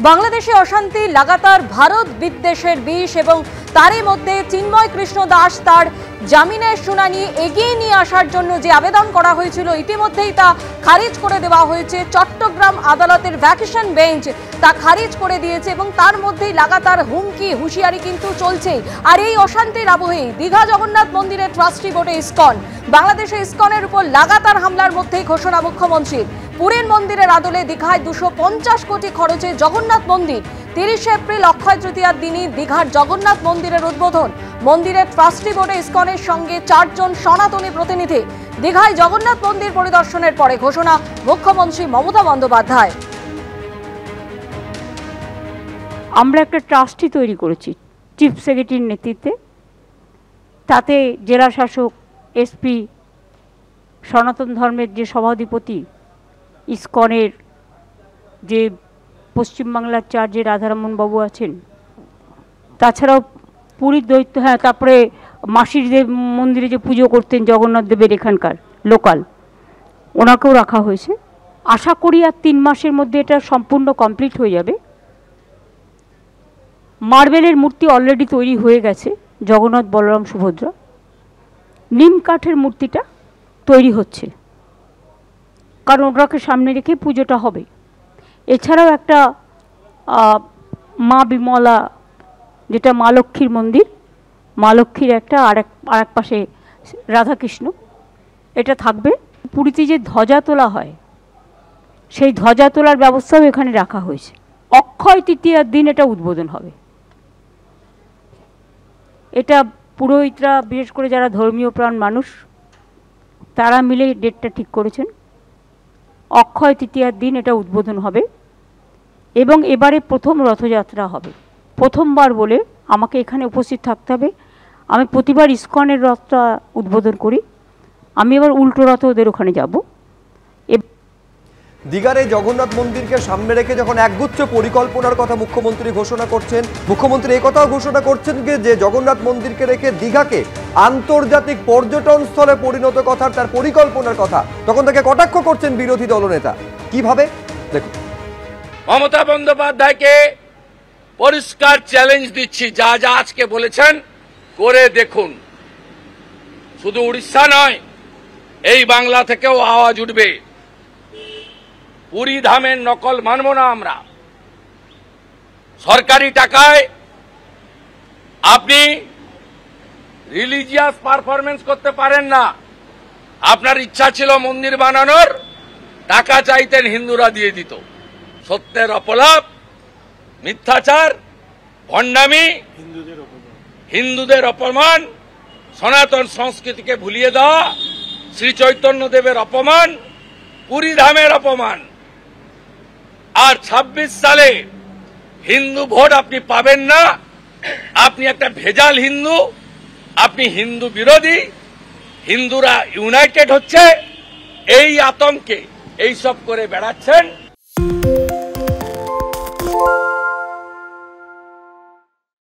বাংলাদেশে অশান্তি লাগাতার ভারত বিদ্বেষের বিষ এবং তারই মধ্যে চিন্ময় কৃষ্ণ দাস তার জামিনের শুনানি এগিয়ে নিয়ে আসার জন্য যে আবেদন করা হয়েছিল ইতিমধ্যেই তা খারিজ করে দেওয়া হয়েছে। চট্টগ্রাম আদালতের ভ্যাকেশন বেঞ্চ তা খারিজ করে দিয়েছে এবং তার মধ্যেই লাগাতার হুমকি হুঁশিয়ারি কিন্তু চলছেই। আর এই অশান্তির আবহেই দীঘা জগন্নাথ মন্দিরের ট্রাস্টি বোর্ডে ইসকন, বাংলাদেশে ইসকনের উপর লাগাতার হামলার মধ্যেই ঘোষণা মুখ্যমন্ত্রীর। পুরীর মন্দিরের আদলে দীঘায় 250 কোটি খরচে জগন্নাথ মন্দির। 30 এপ্রিল অক্ষয় তৃতীয়ার দিনই দীঘার জগন্নাথ মন্দিরের উদ্বোধন। মন্দিরের ট্রাস্টি বোর্ডে ইসকনের সঙ্গে 4 জন সনাতনী প্রতিনিধি। দীঘায় জগন্নাথ মন্দির পরিদর্শনের পরে ঘোষণা মুখ্যমন্ত্রী মমতা বন্দ্যোপাধ্যায়। আমরা একটা ট্রাস্টি তৈরি করেছি চিফ সেক্রেটারির নেতৃত্বে। তাতে জেলা শাসক, এসপি, সনাতন ধর্মের যে সভাধিপতি, ইসকনের যে পশ্চিমবাংলার চার্জে রাধারমণ বাবু আছেন, তাছাড়াও পুরীর দৈত্য, তারপরে মাসির দেব মন্দিরে যে পুজো করতেন জগন্নাথ দেবের এখানকার লোকাল, ওনাকেও রাখা হয়েছে। আশা করি আর 3 মাসের মধ্যে এটা সম্পূর্ণ কমপ্লিট হয়ে যাবে। মার্বেলের মূর্তি অলরেডি তৈরি হয়ে গেছে, জগন্নাথ, বলরাম, সুভদ্রা। নিম কাঠের মূর্তিটা তৈরি হচ্ছে, কারণ ওটাকে সামনে রেখে পুজোটা হবে। এছাড়াও একটা মা বিমলা, যেটা মা লক্ষ্মীর মন্দির, মা লক্ষ্মীর একটা আর এক পাশে রাধাকৃষ্ণ, এটা থাকবে। পুরীতে যে ধ্বজা তোলা হয়, সেই ধ্বজা তোলার ব্যবস্থাও এখানে রাখা হয়েছে। অক্ষয় তৃতীয়ার দিন এটা উদ্বোধন হবে। এটা পুরোহিতরা, বিশেষ করে যারা ধর্মীয় প্রাণ মানুষ, তারা মিলে ডেটটা ঠিক করেছেন। অক্ষয় তৃতীয়ার দিন এটা উদ্বোধন হবে এবং এবারে প্রথম রথযাত্রা হবে। প্রথমবার বলে আমাকে এখানে উপস্থিত থাকতে হবে। আমি প্রতিবার ইসকনের রথটা উদ্বোধন করি, আমি এবার উল্টো রথে ওদের ওখানে যাব। দীঘার এই জগন্নাথ মন্দিরকে সামনে রেখে যখন একগুচ্ছ পরিকল্পনার কথা মুখ্যমন্ত্রী ঘোষণা করছেন, মুখ্যমন্ত্রী এই কথাও ঘোষণা করছেন যে জগন্নাথ মন্দিরকে রেখে দীঘাকে আন্তর্জাতিক পর্যটন স্থলে পরিণত কথার তার পরিকল্পনার কথা, তখন তাকে কটাক্ষ করছেন বিরোধী দলনেতা। কিভাবে দেখুন। মমতা বন্দ্যোপাধ্যায়কে পরিষ্কার চ্যালেঞ্জ দিচ্ছি, যা যা আজকে বলেছেন করে দেখুন। শুধু উড়িষ্যা নয়, এই বাংলা থেকেও আওয়াজ উঠবে। পুরী ধামের নকল মানব না আমরা। সরকারি টাকায় আপনি রিলিজিয়াস পারফরমেন্স করতে পারেন না। আপনার ইচ্ছা ছিল মন্দির বানানোর, টাকা চাইতেন, হিন্দুরা দিয়ে দিত। সত্যের অপলাপ, মিথ্যাচার, ভণ্ডামি, হিন্দুদের অপমান, সনাতন সংস্কৃতিকে ভুলিয়ে দেওয়া, শ্রী চৈতন্যদেবের অপমান, পুরী ধামের অপমান। আর 26 সালে হিন্দু ভোট আপনি পাবেন না। আপনি একটা ভেজাল হিন্দু, আপনি হিন্দু বিরোধী। হিন্দুরা ইউনাইটেড হচ্ছে, এই আতঙ্কে এইসব করে বেড়াচ্ছেন।